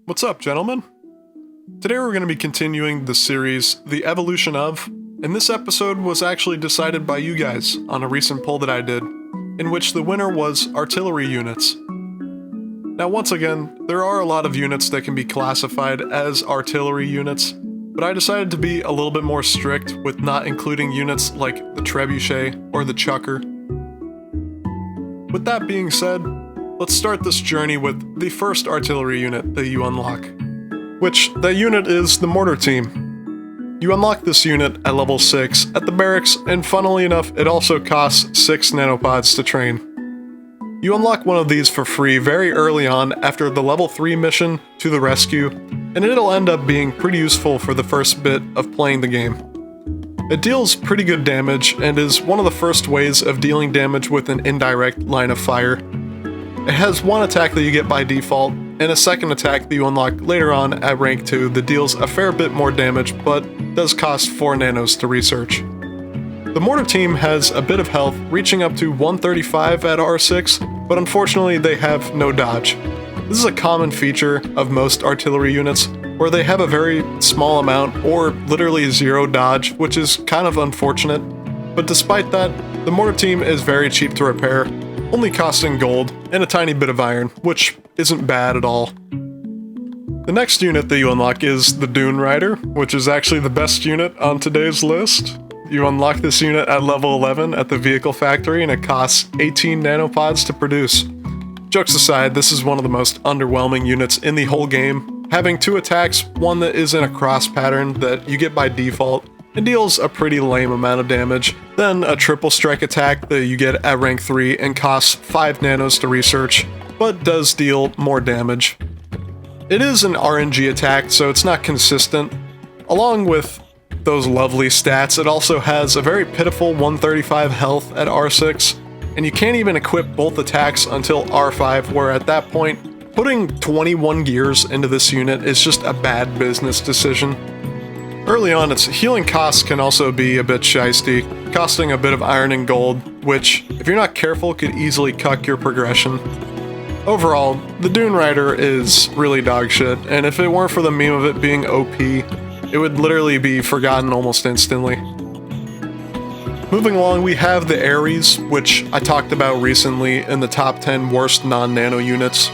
What's up, gentlemen? Today we're going to be continuing the series, The Evolution of, and this episode was actually decided by you guys on a recent poll that I did, in which the winner was artillery units. Now once again, there are a lot of units that can be classified as artillery units, but I decided to be a little bit more strict with not including units like the trebuchet or the chucker. With that being said, let's start this journey with the first artillery unit that you unlock, which that unit is the mortar team. You unlock this unit at level 6 at the barracks, and funnily enough, it also costs 6 nanopods to train. You unlock one of these for free very early on after the level 3 mission to the rescue, and it'll end up being pretty useful for the first bit of playing the game. It deals pretty good damage and is one of the first ways of dealing damage with an indirect line of fire. It has one attack that you get by default, and a second attack that you unlock later on at rank 2 that deals a fair bit more damage, but does cost 4 nanos to research. The mortar team has a bit of health, reaching up to 135 at R6, but unfortunately they have no dodge. This is a common feature of most artillery units, where they have a very small amount, or literally 0 dodge, which is kind of unfortunate. But despite that, the mortar team is very cheap to repair, only costing gold and a tiny bit of iron, which isn't bad at all. The next unit that you unlock is the Dune Rider, which is actually the best unit on today's list. You unlock this unit at level 11 at the vehicle factory, and it costs 18 nanopods to produce. Jokes aside, this is one of the most underwhelming units in the whole game, having 2 attacks, one that is in a cross pattern that you get by default, and deals a pretty lame amount of damage, then a triple strike attack that you get at rank 3 and costs 5 nanos to research, but does deal more damage. It is an RNG attack, so it's not consistent. Along with those lovely stats, it also has a very pitiful 135 health at R6, and you can't even equip both attacks until R5, where at that point, putting 21 gears into this unit is just a bad business decision. Early on, its healing costs can also be a bit shiesty, costing a bit of iron and gold, which, if you're not careful, could easily cuck your progression. Overall, the Dune Rider is really dog shit, and if it weren't for the meme of it being OP, it would literally be forgotten almost instantly. Moving along, we have the Ares, which I talked about recently in the top 10 worst non-nano units.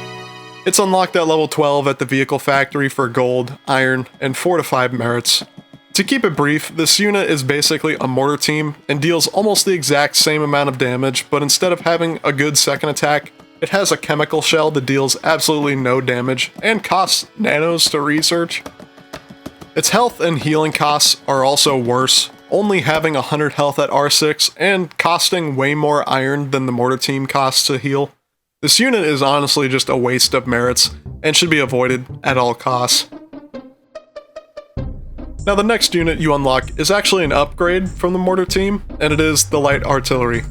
It's unlocked at level 12 at the vehicle factory for gold, iron, and 4 to 5 merits. To keep it brief, this unit is basically a mortar team and deals almost the exact same amount of damage, but instead of having a good second attack, it has a chemical shell that deals absolutely no damage and costs nanos to research. Its health and healing costs are also worse, only having 100 health at R6 and costing way more iron than the mortar team costs to heal. This unit is honestly just a waste of merits and should be avoided at all costs. Now the next unit you unlock is actually an upgrade from the mortar team, and it is the light artillery.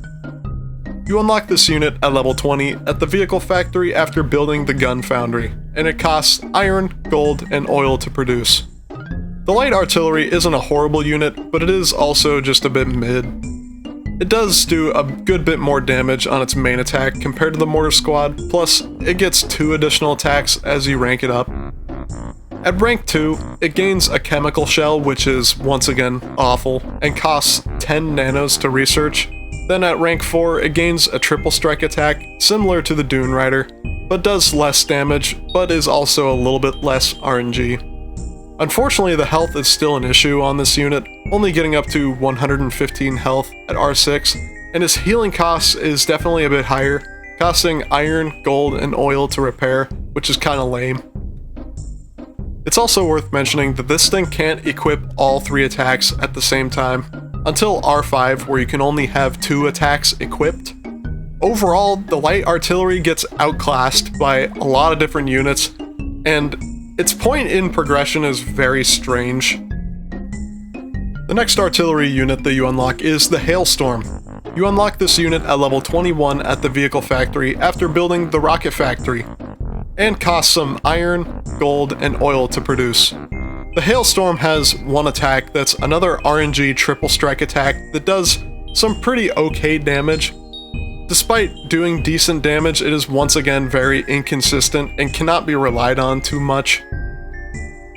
You unlock this unit at level 20 at the vehicle factory after building the gun foundry, and it costs iron, gold, and oil to produce. The light artillery isn't a horrible unit, but it is also just a bit mid. It does do a good bit more damage on its main attack compared to the mortar squad, plus it gets 2 additional attacks as you rank it up. At rank 2, it gains a chemical shell, which is once again awful, and costs 10 nanos to research. Then at rank 4, it gains a triple strike attack, similar to the Dune Rider, but does less damage, but is also a little bit less RNG. Unfortunately, the health is still an issue on this unit, only getting up to 115 health at R6, and his healing costs is definitely a bit higher, costing iron, gold, and oil to repair, which is kinda lame. It's also worth mentioning that this thing can't equip all 3 attacks at the same time, until R5, where you can only have 2 attacks equipped. Overall, the light artillery gets outclassed by a lot of different units, and its point in progression is very strange. The next artillery unit that you unlock is the Hailstorm. You unlock this unit at level 21 at the vehicle factory after building the rocket factory, and costs some iron, gold, and oil to produce. The Hailstorm has one attack that's another RNG triple strike attack that does some pretty okay damage. Despite doing decent damage, it is once again very inconsistent and cannot be relied on too much.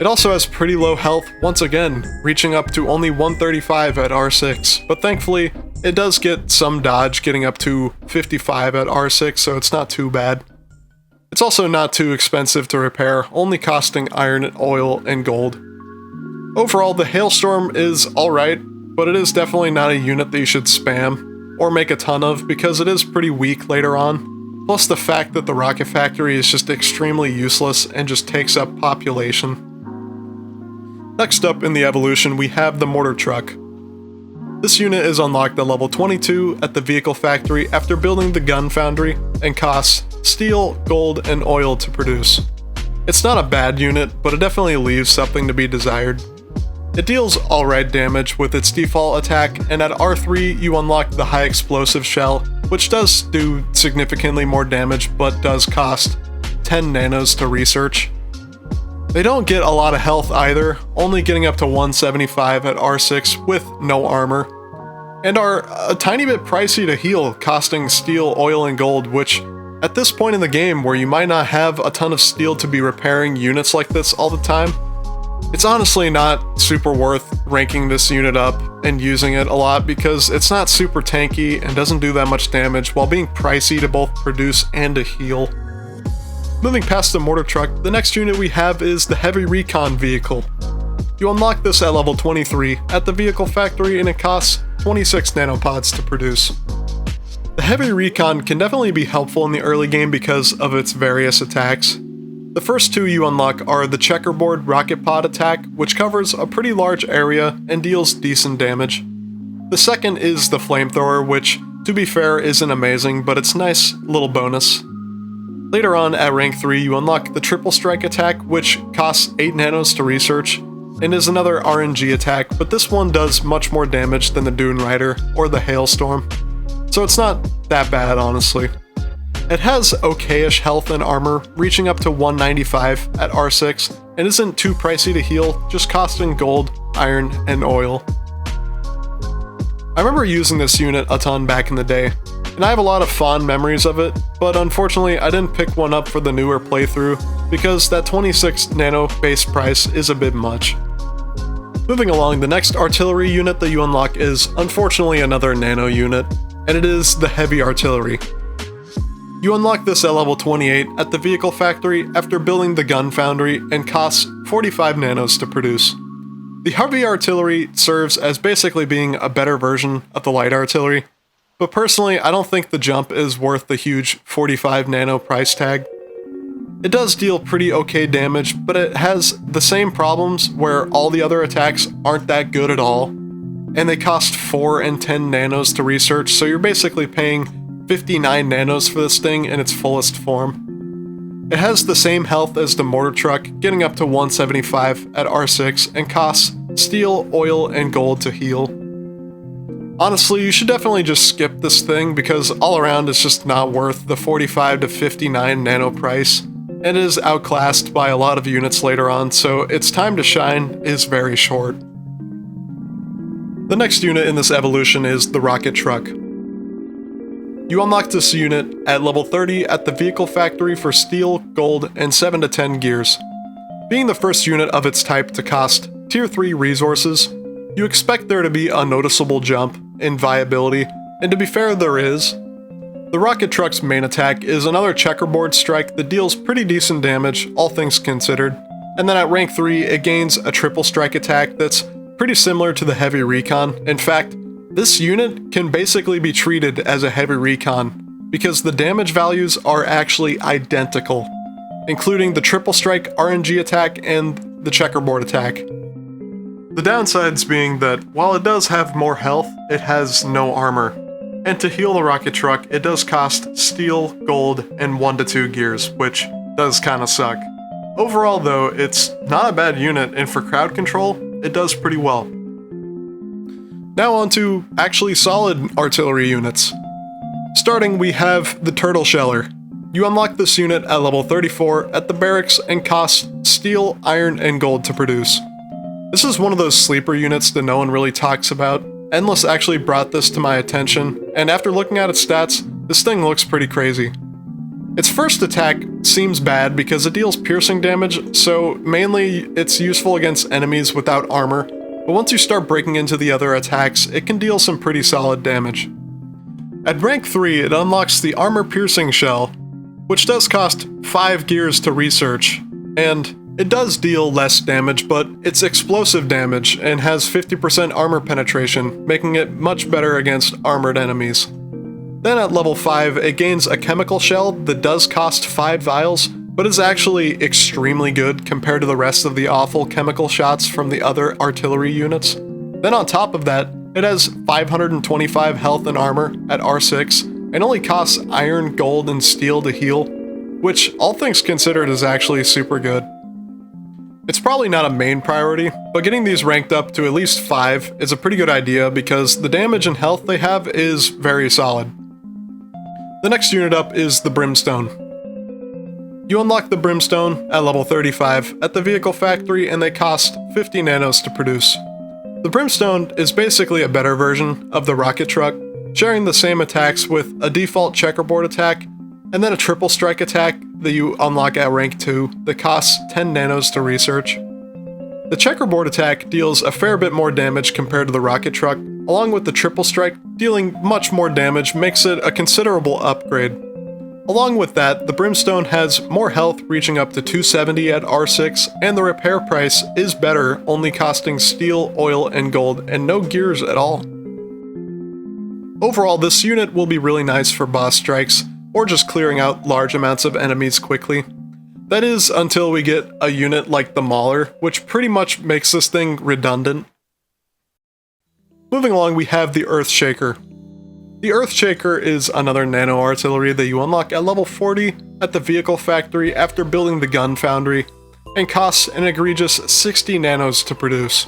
It also has pretty low health, once again, reaching up to only 135 at R6, but thankfully, it does get some dodge, getting up to 55 at R6, so it's not too bad. It's also not too expensive to repair, only costing iron, oil, and gold. Overall, the Hailstorm is alright, but it is definitely not a unit that you should spam, or make a ton of, because it is pretty weak later on, plus the fact that the Rocket Factory is just extremely useless and just takes up population. Next up in the evolution, we have the Mortar Truck. This unit is unlocked at level 22 at the Vehicle Factory after building the Gun Foundry, and costs steel, gold, and oil to produce. It's not a bad unit, but it definitely leaves something to be desired. It deals alright damage with its default attack, and at R3 you unlock the High Explosive Shell, which does do significantly more damage but does cost 10 nanos to research. They don't get a lot of health either, only getting up to 175 at R6 with no armor, and are a tiny bit pricey to heal, costing steel, oil, and gold, which at this point in the game where you might not have a ton of steel to be repairing units like this all the time, it's honestly not super worth ranking this unit up and using it a lot because it's not super tanky and doesn't do that much damage while being pricey to both produce and to heal. Moving past the Mortar Truck, the next unit we have is the Heavy Recon Vehicle. You unlock this at level 23 at the Vehicle Factory and it costs 26 nanopods to produce. The Heavy Recon can definitely be helpful in the early game because of its various attacks. The first two you unlock are the Checkerboard Rocket Pod attack, which covers a pretty large area and deals decent damage. The second is the Flamethrower, which, to be fair, isn't amazing, but it's a nice little bonus. Later on, at rank 3, you unlock the Triple Strike attack, which costs 8 nanos to research, and is another RNG attack, but this one does much more damage than the Dune Rider or the Hailstorm, so it's not that bad, honestly. It has okayish health and armor, reaching up to 195 at R6, and isn't too pricey to heal, just costing gold, iron, and oil. I remember using this unit a ton back in the day, and I have a lot of fond memories of it, but unfortunately I didn't pick one up for the newer playthrough because that 26 nano base price is a bit much. Moving along, the next artillery unit that you unlock is unfortunately another nano unit, and it is the Heavy Artillery. You unlock this at level 28 at the Vehicle Factory after building the Gun Foundry and costs 45 nanos to produce. The Heavy Artillery serves as basically being a better version of the Light Artillery, but personally I don't think the jump is worth the huge 45 nano price tag. It does deal pretty okay damage, but it has the same problems where all the other attacks aren't that good at all, and they cost 4 and 10 nanos to research, so you're basically paying 59 nanos for this thing in its fullest form. It has the same health as the Mortar Truck, getting up to 175 at R6, and costs steel, oil, and gold to heal. Honestly, you should definitely just skip this thing because all around it's just not worth the 45 to 59 nano price, and it is outclassed by a lot of units later on, so its time to shine is very short. The next unit in this evolution is the Rocket Truck. You unlock this unit at level 30 at the Vehicle Factory for steel, gold, and 7 to 10 gears. Being the first unit of its type to cost tier 3 resources, you expect there to be a noticeable jump in viability, and to be fair, there is. The Rocket Truck's main attack is another Checkerboard Strike that deals pretty decent damage, all things considered, and then at rank 3 it gains a Triple Strike attack that's pretty similar to the Heavy Recon. In fact, this unit can basically be treated as a Heavy Recon, because the damage values are actually identical, including the Triple Strike RNG attack and the Checkerboard attack. The downsides being that, while it does have more health, it has no armor, and to heal the Rocket Truck, it does cost steel, gold, and 1 to 2 gears, which does kinda suck. Overall though, it's not a bad unit, and for crowd control, it does pretty well. Now on to actually solid artillery units. Starting, we have the Turtle Sheller. You unlock this unit at level 34 at the barracks and costs steel, iron, and gold to produce. This is one of those sleeper units that no one really talks about. Endless actually brought this to my attention, and after looking at its stats, this thing looks pretty crazy. Its first attack seems bad because it deals piercing damage, so mainly it's useful against enemies without armor, but once you start breaking into the other attacks, it can deal some pretty solid damage. At rank 3, it unlocks the Armor Piercing Shell, which does cost 5 gears to research, and it does deal less damage, but it's explosive damage and has 50% armor penetration, making it much better against armored enemies. Then at level 5, it gains a chemical shell that does cost 5 vials, but is actually extremely good compared to the rest of the awful chemical shots from the other artillery units. Then on top of that, it has 525 health and armor at R6, and only costs iron, gold, and steel to heal, which all things considered is actually super good. It's probably not a main priority, but getting these ranked up to at least 5 is a pretty good idea because the damage and health they have is very solid. The next unit up is the Brimstone. You unlock the Brimstone at level 35 at the vehicle factory and they cost 50 nanos to produce. The Brimstone is basically a better version of the rocket truck, sharing the same attacks with a default checkerboard attack and then a triple strike attack that you unlock at rank 2 that costs 10 nanos to research. The checkerboard attack deals a fair bit more damage compared to the rocket truck, along with the triple strike dealing much more damage makes it a considerable upgrade. Along with that, the Brimstone has more health reaching up to 270 at R6, and the repair price is better, only costing steel, oil, and gold, and no gears at all. Overall, this unit will be really nice for boss strikes, or just clearing out large amounts of enemies quickly. That is, until we get a unit like the Mauler, which pretty much makes this thing redundant. Moving along, we have the Earthshaker. The Earthshaker is another nano artillery that you unlock at level 40 at the vehicle factory after building the gun foundry, and costs an egregious 60 nanos to produce.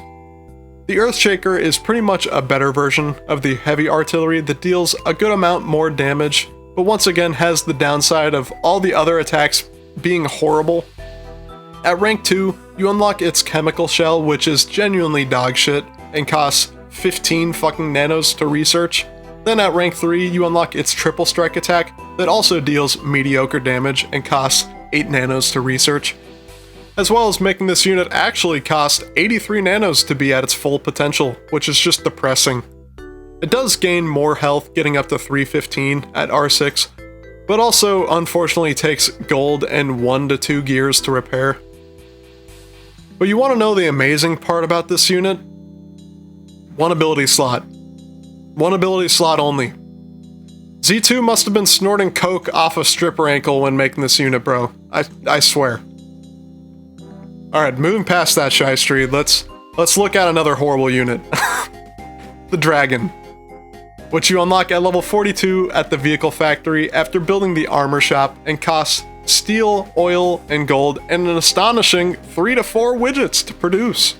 The Earthshaker is pretty much a better version of the heavy artillery that deals a good amount more damage, but once again has the downside of all the other attacks being horrible. At rank 2, you unlock its chemical shell, which is genuinely dogshit and costs 15 fucking nanos to research. Then at rank 3, you unlock its triple strike attack that also deals mediocre damage and costs 8 nanos to research, as well as making this unit actually cost 83 nanos to be at its full potential, which is just depressing. It does gain more health, getting up to 315 at R6, but also unfortunately takes gold and 1 to 2 gears to repair. But you want to know the amazing part about this unit? One ability slot. One ability slot only. Z2 must have been snorting coke off a stripper ankle when making this unit, bro. I swear. Alright, moving past that shystery, let's look at another horrible unit. The Dragon, which you unlock at level 42 at the vehicle factory after building the armor shop and costs steel, oil, and gold, and an astonishing 3 to 4 widgets to produce.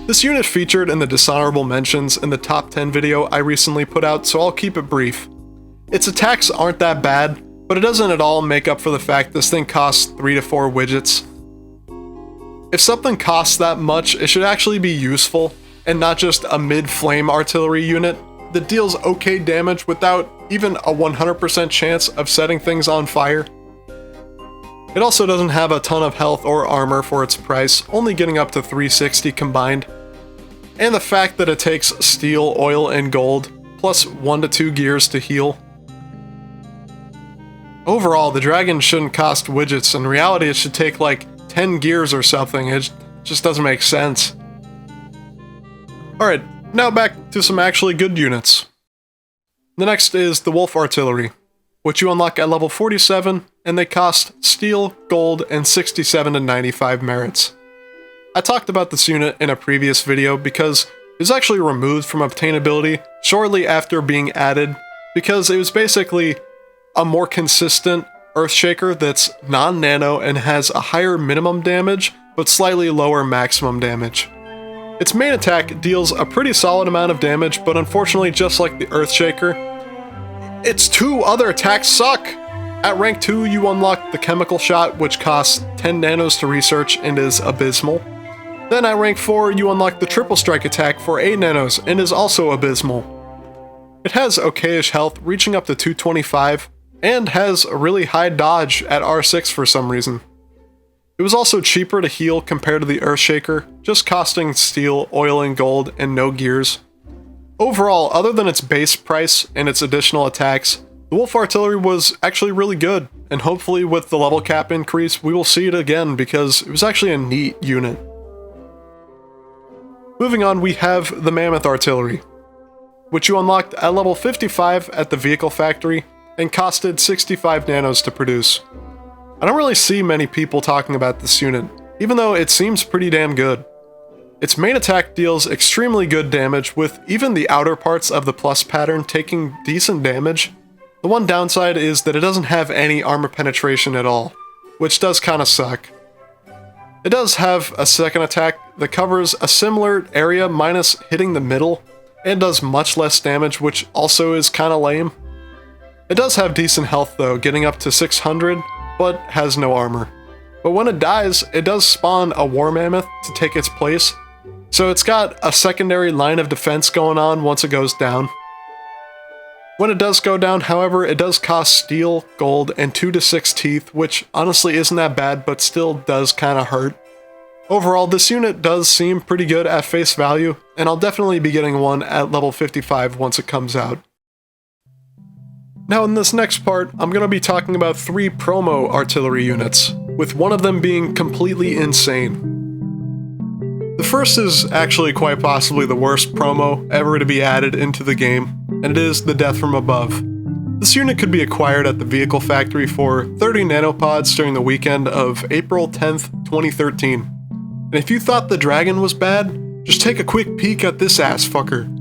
This unit featured in the dishonorable mentions in the top 10 video I recently put out, so I'll keep it brief. Its attacks aren't that bad, but it doesn't at all make up for the fact this thing costs 3 to 4 widgets. If something costs that much, it should actually be useful, and not just a mid-flame artillery unit that deals okay damage without even a 100% chance of setting things on fire. It also doesn't have a ton of health or armor for its price, only getting up to 360 combined. And the fact that it takes steel, oil, and gold, plus 1 to 2 gears to heal. Overall, the Dragon shouldn't cost widgets. In reality, it should take like 10 gears or something. It just doesn't make sense. Alright, now back to some actually good units. The next is the Wolf Artillery, which you unlock at level 47, and they cost steel, gold, and 67 to 95 merits. I talked about this unit in a previous video because it was actually removed from obtainability shortly after being added, because it was basically a more consistent Earthshaker that's non-nano and has a higher minimum damage, but slightly lower maximum damage. Its main attack deals a pretty solid amount of damage, but unfortunately, just like the Earthshaker, its 2 other attacks suck! At rank 2, you unlock the Chemical Shot, which costs 10 nanos to research and is abysmal. Then at rank 4, you unlock the Triple Strike attack for 8 nanos and is also abysmal. It has okayish health, reaching up to 225, and has a really high dodge at R6 for some reason. It was also cheaper to heal compared to the Earthshaker, just costing steel, oil, and gold, and no gears. Overall, other than its base price and its additional attacks, the Wolf Artillery was actually really good, and hopefully with the level cap increase, we will see it again because it was actually a neat unit. Moving on, we have the Mammoth Artillery, which you unlocked at level 55 at the Vehicle Factory and costed 65 nanos to produce. I don't really see many people talking about this unit, even though it seems pretty damn good. Its main attack deals extremely good damage, with even the outer parts of the plus pattern taking decent damage. The one downside is that it doesn't have any armor penetration at all, which does kinda suck. It does have a second attack that covers a similar area minus hitting the middle, and does much less damage, which also is kinda lame. It does have decent health though, getting up to 600, but has no armor. But when it dies, it does spawn a War Mammoth to take its place, so it's got a secondary line of defense going on once it goes down. When it does go down, however, it does cost steel, gold, and 2 to 6 teeth, which honestly isn't that bad, but still does kinda hurt. Overall, this unit does seem pretty good at face value, and I'll definitely be getting one at level 55 once it comes out. Now in this next part, I'm going to be talking about 3 promo artillery units, with one of them being completely insane. The first is actually quite possibly the worst promo ever to be added into the game, and it is the Death from Above. This unit could be acquired at the Vehicle Factory for 30 nanopods during the weekend of April 10th, 2013. And if you thought the Dragon was bad, just take a quick peek at this ass fucker.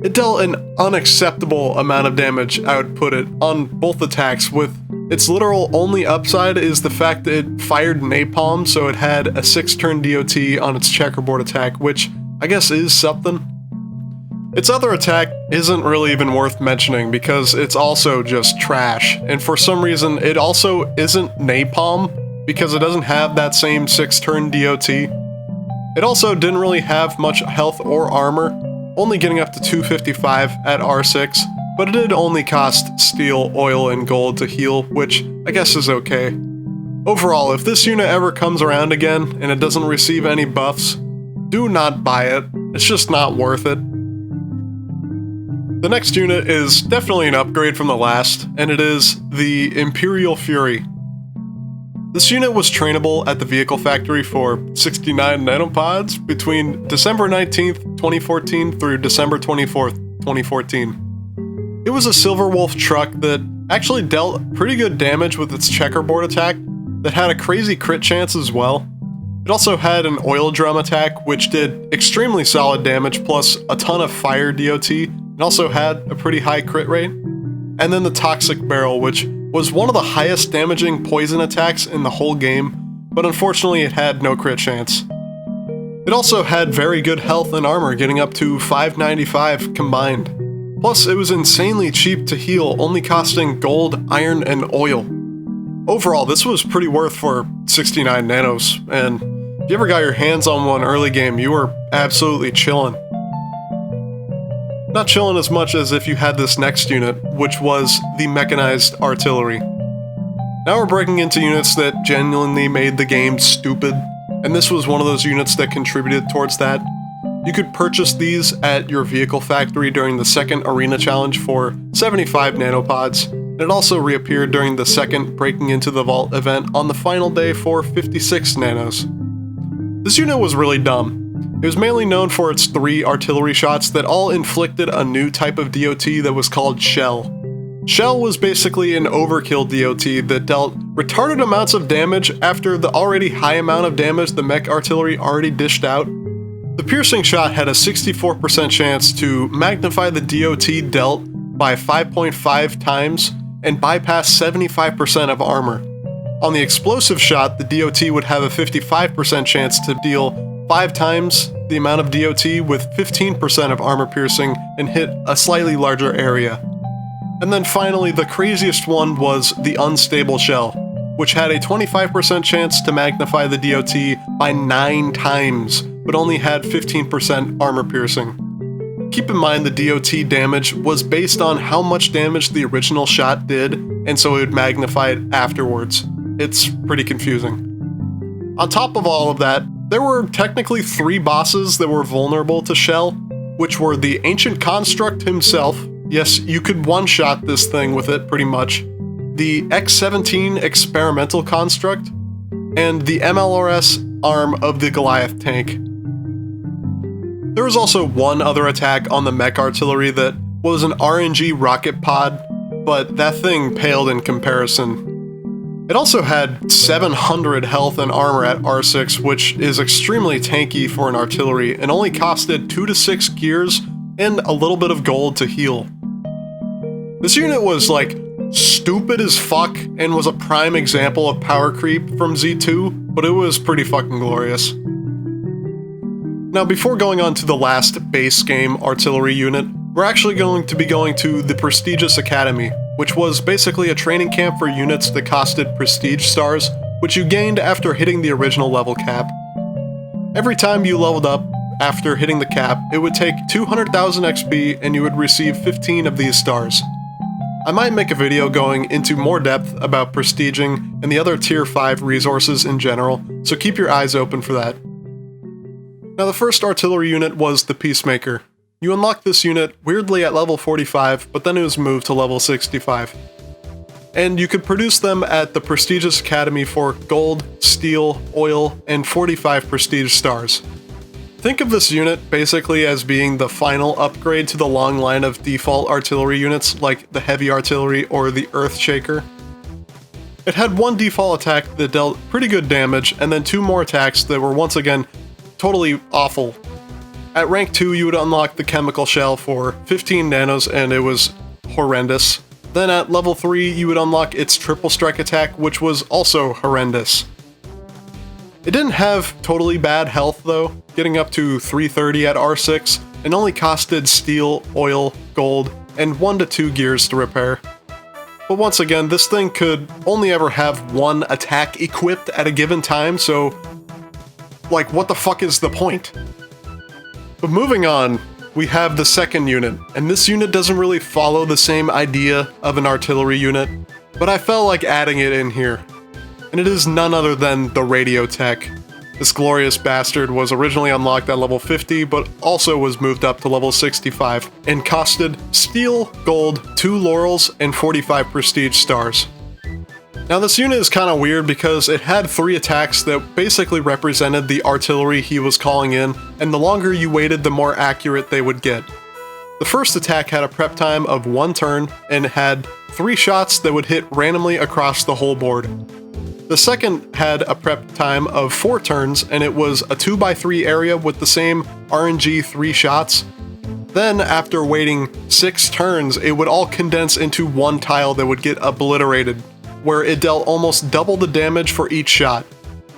It dealt an unacceptable amount of damage, I would put it, on both attacks, with its literal only upside is the fact that it fired napalm, so it had a 6-turn DOT on its checkerboard attack, which I guess is something. Its other attack isn't really even worth mentioning because it's also just trash, and for some reason it also isn't napalm because it doesn't have that same 6-turn DOT. It also didn't really have much health or armor, only getting up to 255 at R6, but it did only cost steel, oil, and gold to heal, which I guess is okay. Overall, if this unit ever comes around again and it doesn't receive any buffs, do not buy it. It's just not worth it. The next unit is definitely an upgrade from the last, and it is the Imperial Fury. This unit was trainable at the Vehicle Factory for 69 nanopods between December 19th, 2014 through December 24th, 2014. It was a Silver Wolf truck that actually dealt pretty good damage with its checkerboard attack that had a crazy crit chance as well. It also had an oil drum attack which did extremely solid damage plus a ton of fire DOT and also had a pretty high crit rate. And then the Toxic Barrel, which was one of the highest damaging poison attacks in the whole game, but unfortunately it had no crit chance. It also had very good health and armor, getting up to 595 combined. Plus, it was insanely cheap to heal, only costing gold, iron, and oil. Overall, this was pretty worth for 69 nanos, and if you ever got your hands on one early game, you were absolutely chillin'. Not chillin' as much as if you had this next unit, which was the Mechanized Artillery. Now we're breaking into units that genuinely made the game stupid, and this was one of those units that contributed towards that. You could purchase these at your Vehicle Factory during the second Arena Challenge for 75 nanopods, and it also reappeared during the second Breaking into the Vault event on the final day for 56 nanos. This unit was really dumb. It was mainly known for its 3 artillery shots that all inflicted a new type of DOT that was called Shell. Shell was basically an overkill DOT that dealt retarded amounts of damage after the already high amount of damage the mech artillery already dished out. The piercing shot had a 64% chance to magnify the DOT dealt by 5.5 times and bypass 75% of armor. On the explosive shot, the DOT would have a 55% chance to deal 5 times the amount of DOT with 15% of armor piercing and hit a slightly larger area. And then finally, the craziest one was the Unstable Shell, which had a 25% chance to magnify the DOT by 9 times, but only had 15% armor piercing. Keep in mind the DOT damage was based on how much damage the original shot did, and so it would magnify it afterwards. It's pretty confusing. On top of all of that, there were technically 3 bosses that were vulnerable to Shell, which were the Ancient Construct himself. Yes, you could one-shot this thing with it, pretty much. The X-17 Experimental Construct, and the MLRS arm of the Goliath tank. There was also one other attack on the mech artillery that was an RNG rocket pod, but that thing paled in comparison. It also had 700 health and armor at R6, which is extremely tanky for an artillery, and only costed 2 to 6 gears and a little bit of gold to heal. This unit was like stupid as fuck and was a prime example of power creep from Z2, but it was pretty fucking glorious. Now, before going on to the last base game artillery unit, we're actually going to be going to the Prestigious Academy, which was basically a training camp for units that costed prestige stars, which you gained after hitting the original level cap. Every time you leveled up after hitting the cap, it would take 200,000 XP and you would receive 15 of these stars. I might make a video going into more depth about prestiging and the other tier 5 resources in general, so keep your eyes open for that. Now, the first artillery unit was the Peacemaker. You unlocked this unit weirdly at level 45, but then it was moved to level 65. And you could produce them at the Prestigious Academy for gold, steel, oil, and 45 prestige stars. Think of this unit basically as being the final upgrade to the long line of default artillery units like the Heavy Artillery or the Earthshaker. It had one default attack that dealt pretty good damage, and then 2 more attacks that were once again totally awful. At rank 2, you would unlock the Chemical Shell for 15 nanos, and it was horrendous. Then at level 3, you would unlock its Triple Strike attack, which was also horrendous. It didn't have totally bad health though, getting up to 330 at R6, and only costed steel, oil, gold, and 1 to 2 gears to repair. But once again, this thing could only ever have 1 attack equipped at a given time, so like, what the fuck is the point? But moving on, we have the second unit, and this unit doesn't really follow the same idea of an artillery unit, but I felt like adding it in here. And it is none other than the Radio Tech. This glorious bastard was originally unlocked at level 50, but also was moved up to level 65, and costed steel, gold, 2 laurels, and 45 prestige stars. Now, this unit is kind of weird because it had 3 attacks that basically represented the artillery he was calling in, and the longer you waited, the more accurate they would get. The first attack had a prep time of 1 turn, and had 3 shots that would hit randomly across the whole board. The second had a prep time of 4 turns, and it was a 2x3 area with the same RNG 3 shots. Then, after waiting 6 turns, it would all condense into 1 tile that would get obliterated, where it dealt almost double the damage for each shot.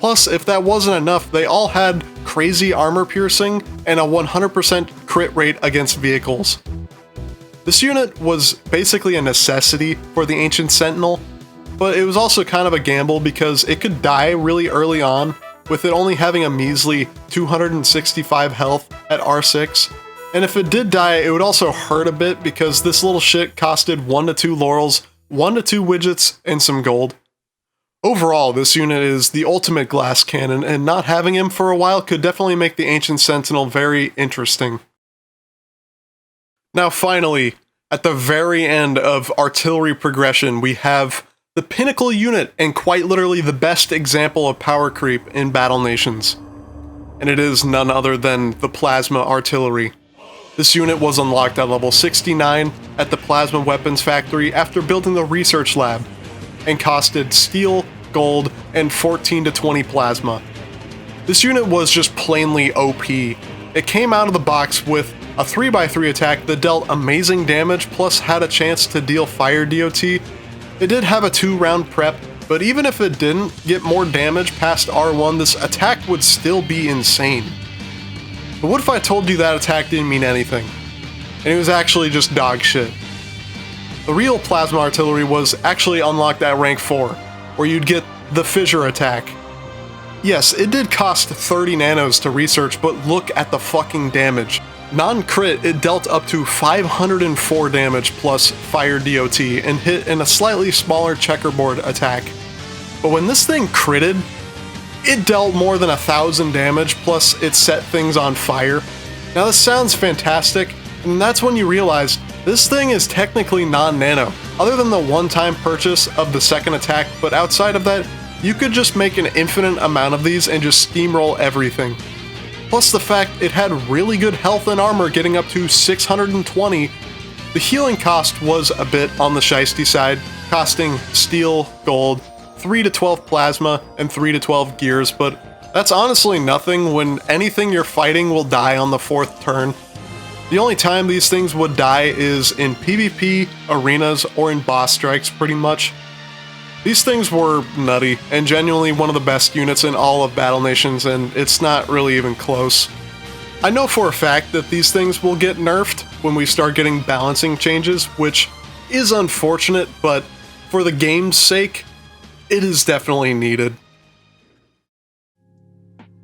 Plus, if that wasn't enough, they all had crazy armor piercing and a 100% crit rate against vehicles. This unit was basically a necessity for the Ancient Sentinel, but it was also kind of a gamble because it could die really early on, with it only having a measly 265 health at R6. And if it did die, it would also hurt a bit because this little shit costed 1 to 2 laurels, 1 to 2 widgets, and some gold. Overall, this unit is the ultimate glass cannon, and not having him for a while could definitely make the Ancient Sentinel very interesting. Now finally, at the very end of artillery progression, we have the pinnacle unit and quite literally the best example of power creep in Battle Nations. And it is none other than the Plasma Artillery. This unit was unlocked at level 69 at the Plasma Weapons Factory after building the Research Lab, and costed steel, gold, and 14 to 20 plasma. This unit was just plainly OP. It came out of the box with a 3x3 attack that dealt amazing damage plus had a chance to deal fire DOT. It did have a 2-round prep, but even if it didn't get more damage past R1, this attack would still be insane. But what if I told you that attack didn't mean anything, and it was actually just dog shit? The real Plasma Artillery was actually unlocked at rank 4, where you'd get the Fissure attack. Yes, it did cost 30 nanos to research, but look at the fucking damage. Non-crit, it dealt up to 504 damage plus fire DOT and hit in a slightly smaller checkerboard attack. But when this thing critted, it dealt more than 1,000 damage plus it set things on fire. Now this sounds fantastic, and that's when you realize this thing is technically non-nano, other than the one-time purchase of the second attack, but outside of that, you could just make an infinite amount of these and just steamroll everything. Plus the fact it had really good health and armor getting up to 620, the healing cost was a bit on the shiesty side, costing steel, gold, 3 to 12 plasma, and 3 to 12 gears, but that's honestly nothing when anything you're fighting will die on the 4th turn. The only time these things would die is in PvP, arenas, or in boss strikes pretty much. These things were nutty, and genuinely one of the best units in all of Battle Nations, and it's not really even close. I know for a fact that these things will get nerfed when we start getting balancing changes, which is unfortunate, but for the game's sake, it is definitely needed.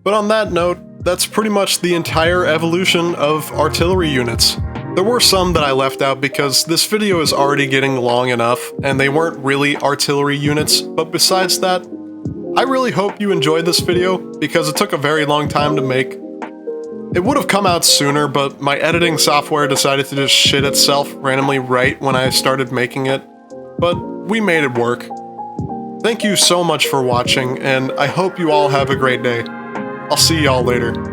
But on that note, that's pretty much the entire evolution of artillery units. There were some that I left out because this video is already getting long enough, and they weren't really artillery units, but besides that, I really hope you enjoyed this video because it took a very long time to make. It would have come out sooner, but my editing software decided to just shit itself randomly right when I started making it, but we made it work. Thank you so much for watching, and I hope you all have a great day. I'll see y'all later.